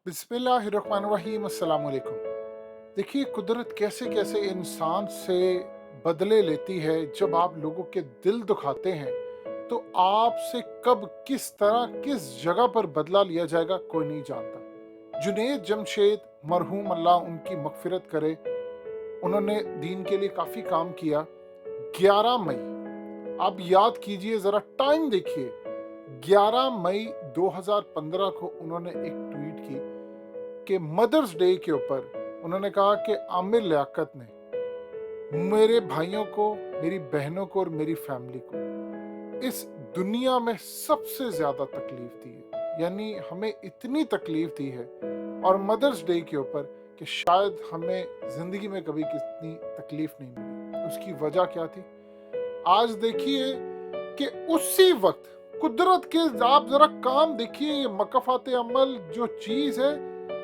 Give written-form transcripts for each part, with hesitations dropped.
बिस्मिल्लाहिर्रहमानिर्रहीम, अस्सलाम वालेकुम। देखिए, कुदरत कैसे कैसे इंसान से बदले लेती है। जब आप लोगों के दिल दुखाते हैं तो आपसे कब किस तरह किस जगह पर बदला लिया जाएगा कोई नहीं जानता। जुनेद जमशेद मरहूम, अल्लाह उनकी मगफिरत करे, उन्होंने दीन के लिए काफ़ी काम किया। 11 मई, आप याद कीजिए, ज़रा टाइम देखिए। 11 मई 2015 को उन्होंने एक ट्वीट की कि मदर्स डे के ऊपर उन्होंने कहा कि आमिर लियाकत ने मेरे भाइयों को, मेरी बहनों को और मेरी फैमिली को इस दुनिया में सबसे ज़्यादा तकलीफ दी है। यानी हमें इतनी तकलीफ दी है, और मदर्स डे के ऊपर, कि शायद हमें ज़िंदगी में कभी कितनी तकलीफ नहीं मिली। उसकी वजह क्या थी? आज देखिए कि उसी वक्त कुदरत के, आप ज़रा काम देखिए, ये मकफ़ात अमल जो चीज़ है,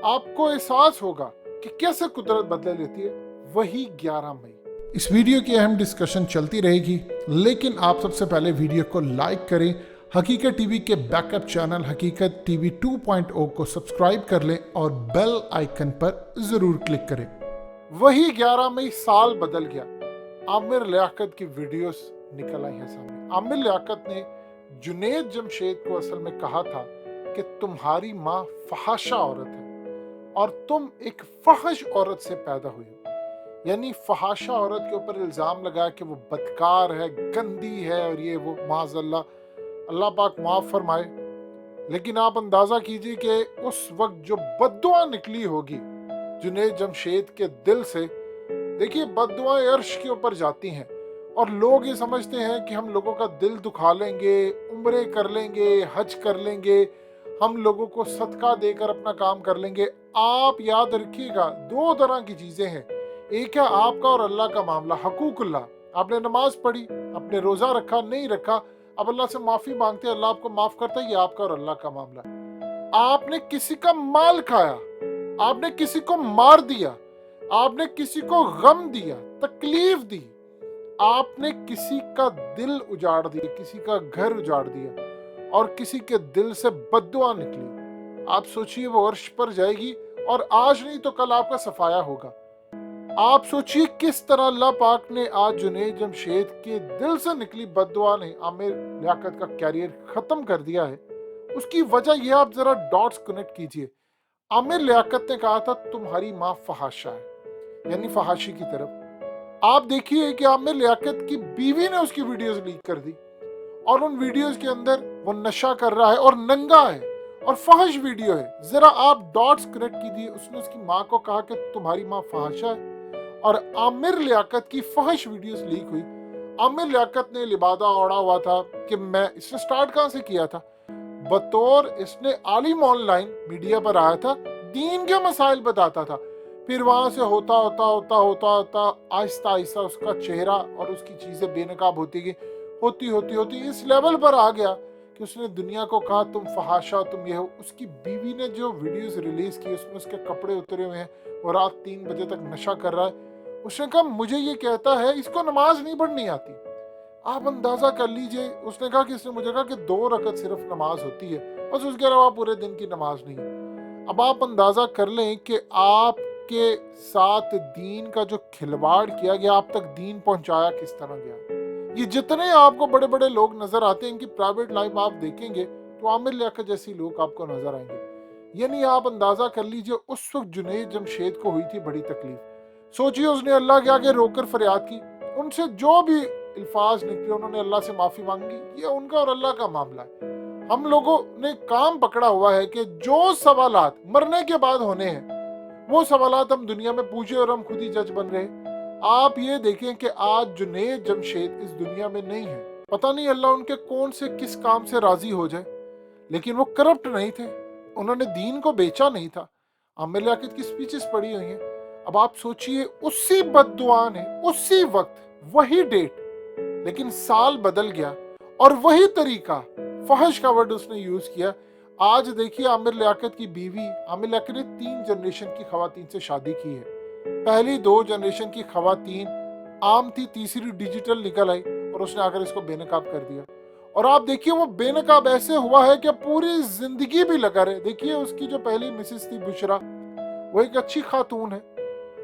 आपको एहसास होगा कि कैसे कुदरत बदले लेती है। वही 11 मई। इस वीडियो की अहम डिस्कशन चलती रहेगी, लेकिन आप सबसे पहले वीडियो को लाइक करें। हकीकत टीवी के बैकअप चैनल हकीकत टीवी 2.0 को सब्सक्राइब कर लें और बेल आइकन पर ज़रूर क्लिक करें। वही 11 मई, साल बदल गया। आमिर लियाकत की वीडियोस निकल आई हैं सामने। आमिर लियाकत ने जुनेद जमशेद को असल में कहा था कि तुम्हारी माँ फहाशा औरत है और तुम एक फहश औरत से पैदा हुई हो। यानी फहाशा औरत के ऊपर इल्ज़ाम लगाया कि वो बदकार है, गंदी है, और ये वो, माज़अल्लाह, अल्लाह पाक माफ़ फरमाए। लेकिन आप अंदाज़ा कीजिए कि उस वक्त जो बद्दुआ निकली होगी जुनेद जमशेद के दिल से। देखिए, बद्दुआएं अर्श के ऊपर जाती हैं और लोग ये समझते हैं कि हम लोगों का दिल दुखा लेंगे, उम्रे कर लेंगे, हज कर लेंगे, हम लोगों को सदका देकर अपना काम कर लेंगे। आप याद रखिएगा, दो तरह की चीज़ें हैं। एक है आपका और अल्लाह का मामला, हकूकुल्लाह। आपने नमाज पढ़ी, आपने रोज़ा रखा, नहीं रखा, अब अल्लाह से माफ़ी मांगते हैं, अल्लाह आपको माफ़ करता है, ये आपका और अल्लाह का मामला। आपने किसी का माल खाया, आपने किसी को मार दिया, आपने किसी को गम दिया, तकलीफ दी, आपने किसी का दिल उजाड़ दिया, किसी का घर उजाड़ दिया, और किसी के दिल से बद्दुआ निकली। आप सोचिए, वो अर्श पर जाएगी और आज नहीं तो कल आपका सफाया होगा। आप सोचिए किस तरह अल्लाह पाक ने आज जुनेद जमशेद के दिल से निकली बद्दुआ ने आमिर लियाकत का कैरियर खत्म कर दिया है। उसकी वजह यह, आप जरा डॉट्स कनेक्ट कीजिए। आमिर लियाकत ने कहा था तुम्हारी माँ फहाशा है, यानी फहाशी की तरफ। आप देखिए कि आमिर लियाकत की बीवी ने उसकी वीडियोस लीक कर दी, और उन वीडियोस के अंदर वो नशा कर रहा है और नंगा है और फहश वीडियो है। जरा आप डॉट्स कनेक्ट कीजिए। उसने उसकी माँ को कहा कि तुम्हारी माँ फहाशा है, और आमिर लियाकत की फहश वीडियोस लीक हुई। आमिर लियाकत ने लिबादा ओढ़ा हुआ था कि मैं, इसने स्टार्ट कहाँ से किया था? बतौर, इसने आलिम ऑनलाइन मीडिया पर आया था, दीन के मसाइल बताता था। फिर वहां से होता होता होता होता होता आहिस्ता आहिस्ता उसका चेहरा और उसकी चीजें बेनकाब होती गई, होती होती होती इस लेवल पर आ गया कि उसने दुनिया को कहा तुम फहाशा, तुम ये हो। उसकी बीवी ने जो वीडियोस रिलीज की, उसमें उसके कपड़े उतरे हुए हैं, वो रात 3 बजे तक नशा कर रहा है। उसने कहा मुझे ये कहता है इसको नमाज नहीं पढ़नी आती। आप अंदाजा कर लीजिए, उसने कहा कि इसने मुझे कहा कि 2 रकत सिर्फ नमाज होती है, बस, उसके अलावा पूरे दिन की नमाज नहीं है। अब आप अंदाजा कर लें कि आपके साथ दीन का जो खिलवाड़ किया गया, आप तक दीन पहुंचाया किस तरह गया। ये जितने आपको बड़े बड़े लोग नजर आते हैं, इनकी प्राइवेट लाइफ आप देखेंगे तो आमिर लियाकत जैसी लोग आपको नजर आएंगे। यानी आप अंदाजा कर लीजिए, उस वक्त जुनेद जमशेद को हुई थी बड़ी तकलीफ। सोचिए, उसने अल्लाह के आगे रोकर फरियाद की, उनसे जो भी अल्फाज निकले उन्होंने अल्लाह से माफी मांगी। ये उनका और अल्लाह का मामला है। हम लोगों ने काम पकड़ा हुआ है कि जो सवालात मरने के बाद होने हैं, वो सवालात हम दुनिया में पूछे और हम खुद ही जज बन रहे हैं। आप ये देखें कि आज जुनेद जमशेद इस दुनिया में नहीं है। पता नहीं अल्लाह उनके कौन से किस काम से राजी हो जाए, लेकिन वो करप्ट नहीं थे, उन्होंने दीन को बेचा नहीं था। आमिर लियाकत की स्पीचेस पढ़ी हुई हैं। अब आप सोचिए, उसी बद्दुआ ने उसी वक्त, वही डेट, लेकिन साल बदल गया और वही तरीका, फहश का वर्ड उसने यूज किया। आज देखिए, आमिर लियाकत की बीवी, आमिर लियाकत ने 3 जनरेशन की खवातीन से शादी की है। पहली 2 जनरेशन की खवातीन आम थी, तीसरी डिजिटल निकल आई और उसने आकर इसको बेनकाब कर दिया। اور آپ دیکھیے وہ بے نقاب ایسے ہوا ہے کہ پوری زندگی بھی لگا رہے. دیکھیے اس کی جو پہلی مسز تھی بشرا, وہ ایک اچھی خاتون ہے.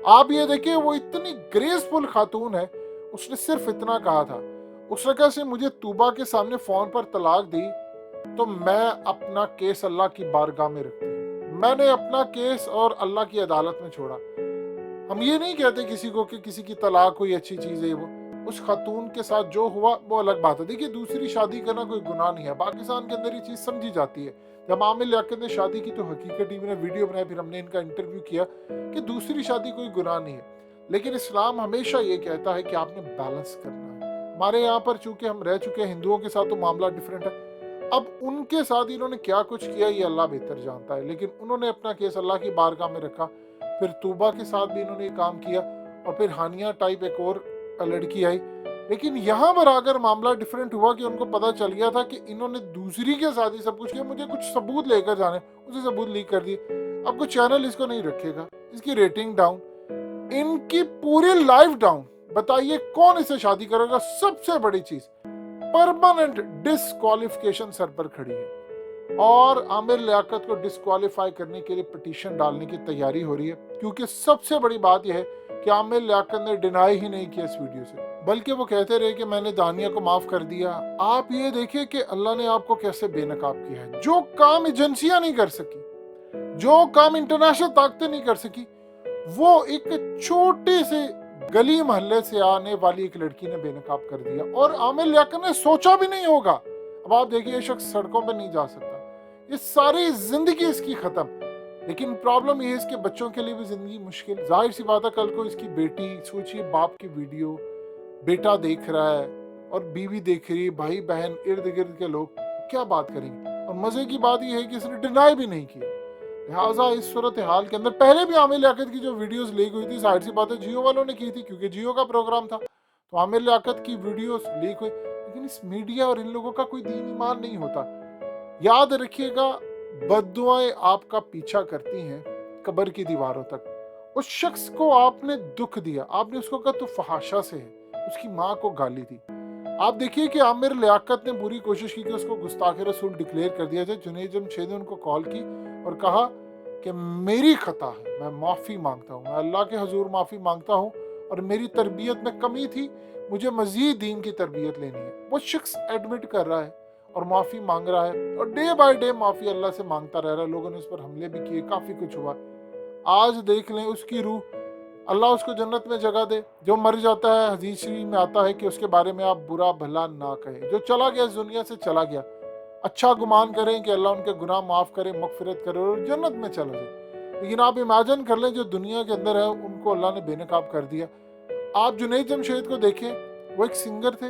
آپ یہ دیکھیے وہ اتنی گریسفل خاتون ہے, اس نے صرف اتنا کہا تھا, اس نے کہا مجھے طوبہ کے سامنے فون پر طلاق دی تو میں اپنا کیس اللہ کی بارگاہ میں رکھتی ہوں, میں نے اپنا کیس اور اللہ کی عدالت میں چھوڑا. ہم یہ نہیں کہتے کسی کو کہ کسی کی طلاق کوئی اچھی چیز ہے. وہ اس خاتون کے ساتھ جو ہوا وہ الگ بات ہے. دیکھیے دوسری شادی کرنا کوئی گناہ نہیں ہے, پاکستان کے اندر یہ چیز سمجھی جاتی ہے. جب عامر لیاقت نے شادی کی تو حقیقت ٹی وی نے ویڈیو بنایا, پھر ہم نے ان کا انٹرویو کیا کہ دوسری شادی کوئی گناہ نہیں ہے. لیکن اسلام ہمیشہ یہ کہتا ہے کہ آپ نے بیلنس کرنا ہے. ہمارے یہاں پر چونکہ ہم رہ چکے ہیں ہندوؤں کے ساتھ تو معاملہ ڈیفرنٹ ہے. اب ان کے ساتھ انہوں نے کیا کچھ کیا یہ اللہ بہتر جانتا ہے, لیکن انہوں نے اپنا کیس اللہ کی بارگاہ میں رکھا. پھر طوبہ کے ساتھ بھی انہوں نے یہ کام کیا, اور پھر ہانیہ ٹائپ ایک اور لڑکی آئی. لیکن یہاں پر اگر معاملہ ڈیفرنٹ ہوا کہ ان کو پتا چل گیا تھا کہ انہوں نے دوسری کے ساتھ ہی سب کچھ کیا, مجھے کچھ ثبوت لے کر جانے, اسے ثبوت لیک کر دیے. اب کوئی چینل اس کو نہیں رکھے گا, اس کی ریٹنگ ڈاؤن, ان کی پوری لائف ڈاؤن. بتائیے کون اسے شادی کرے گا؟ سب سے بڑی چیز پرماننٹ ڈسکوالیفیکیشن سر پر کھڑی ہے, اور عامر لیاقت کو ڈسکوالیفائی کرنے کے لیے پٹیشن ڈالنے کی تیاری ہو رہی ہے. کیونکہ سب سے بڑی بات یہ ہے کہ عامر لیاقت نے ڈینائی ہی نہیں کیا اس ویڈیو سے, بلکہ وہ کہتے رہے کہ میں نے دانیہ کو معاف کر دیا. آپ یہ دیکھیں کہ اللہ نے آپ کو کیسے بے نقاب کیا ہے. جو کام ایجنسیاں نہیں کر سکی, جو کام انٹرنیشنل طاقتیں نہیں کر سکی, وہ ایک چھوٹی سی گلی محلے سے آنے والی ایک لڑکی نے بے نقاب کر دیا. اور عامر لیاقت نے سوچا بھی نہیں ہوگا. اب آپ دیکھیے یہ شخص سڑکوں پہ نہیں جا سکتا, یہ ساری زندگی اس کی ختم. لیکن پرابلم یہ ہے اس کے بچوں کے لیے بھی زندگی مشکل. ظاہر سی بات ہے کل کو اس کی بیٹی, سوچیے باپ کی ویڈیو بیٹا دیکھ رہا ہے اور بیوی دیکھ رہی ہے, بھائی بہن ارد گرد کے لوگ کیا بات کریں گے. اور مزے کی بات یہ ہے کہ اس نے ڈینائی بھی نہیں کیا. لہٰذا اس صورتحال کے اندر پہلے بھی عامر لیاقت کی جو ویڈیوز لیک ہوئی تھی, ظاہر سی بات ہے جیو والوں نے کی تھی کیونکہ جیو کا پروگرام تھا, تو عامر لیاقت کی ویڈیوز لیک ہوئی. لیکن اس میڈیا اور ان لوگوں کا کوئی دین ایمان نہیں ہوتا. یاد رکھیے گا بد دعائیں آپ کا پیچھا کرتی ہیں قبر کی دیواروں تک. اس شخص کو آپ نے دکھ دیا, آپ نے اس کو کہا تو فحاشا سے ہے, اس کی ماں کو گالی دی. آپ دیکھیے کہ عامر لیاقت نے پوری کوشش کی کہ اس کو گستاخ رسول ڈکلیئر کر دیا جائے. جنید جمشید نے ان کو کال کی اور کہا کہ میری خطا ہے, میں معافی مانگتا ہوں, میں اللہ کے حضور معافی مانگتا ہوں, اور میری تربیت میں کمی تھی, مجھے مزید دین کی تربیت لینی ہے. وہ شخص ایڈمٹ کر رہا ہے اور معافی مانگ رہا ہے, اور ڈے بائی ڈے معافی اللہ سے مانگتا رہ رہا ہے. لوگوں نے اس پر حملے بھی کیے, کافی کچھ ہوا. آج دیکھ لیں اس کی روح, اللہ اس کو جنت میں جگہ دے. جو مر جاتا ہے حدیث شریف میں آتا ہے کہ اس کے بارے میں آپ برا بھلا نہ کہیں. جو چلا گیا اس دنیا سے چلا گیا, اچھا گمان کریں کہ اللہ ان کے گناہ معاف کرے, مغفرت کرے اور جنت میں چلا جائے. لیکن آپ امیجن کر لیں جو دنیا کے اندر ہے ان کو اللہ نے بے نقاب کر دیا. آپ جنید جمشید کو دیکھیں, وہ ایک سنگر تھے.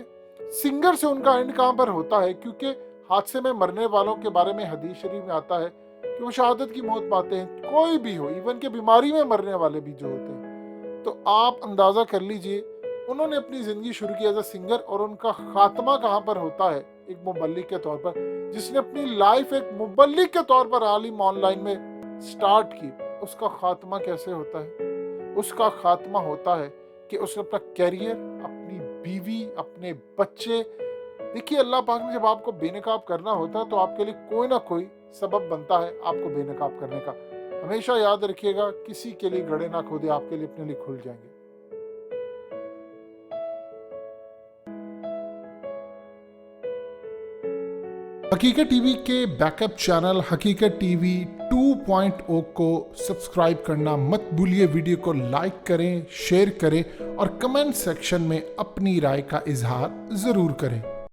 سنگر سے ان کا اینڈ کہاں پر ہوتا ہے؟ کیونکہ حادثے میں مرنے والوں کے بارے میں حدیث شریف میں آتا ہے کہ وہ شہادت کی موت پاتے ہیں, کوئی بھی ہو, ایون کہ بیماری میں مرنے والے بھی جو ہوتے ہیں. تو آپ اندازہ کر لیجئے انہوں نے اپنی زندگی شروع کی ایز اے سنگر, اور ان کا خاتمہ کہاں پر ہوتا ہے؟ ایک مبلغ کے طور پر, جس نے اپنی لائف ایک مبلغ کے طور پر عالم آن لائن میں سٹارٹ کی. اس کا خاتمہ کیسے ہوتا ہے؟ اس کا خاتمہ ہوتا ہے کہ اس نے اپنا کیریئر, اپنی بیوی, اپنے بچے, دیکھیے اللہ پاک نے جب آپ کو بے نقاب کرنا ہوتا ہے تو آپ کے لیے کوئی نہ کوئی سبب بنتا ہے آپ کو بے نقاب کرنے کا. ہمیشہ یاد رکھیے گا کسی کے لیے گڑھے نہ کھودے, آپ کے لیے اپنے لیے کھل جائیں گے. حقیقت ٹی وی کے بیک اپ چینل حقیقت ٹی وی 2.0 کو سبسکرائب کرنا مت بھولیے. ویڈیو کو لائک کریں, شیئر کریں اور کمنٹ سیکشن میں اپنی رائے کا اظہار ضرور کریں.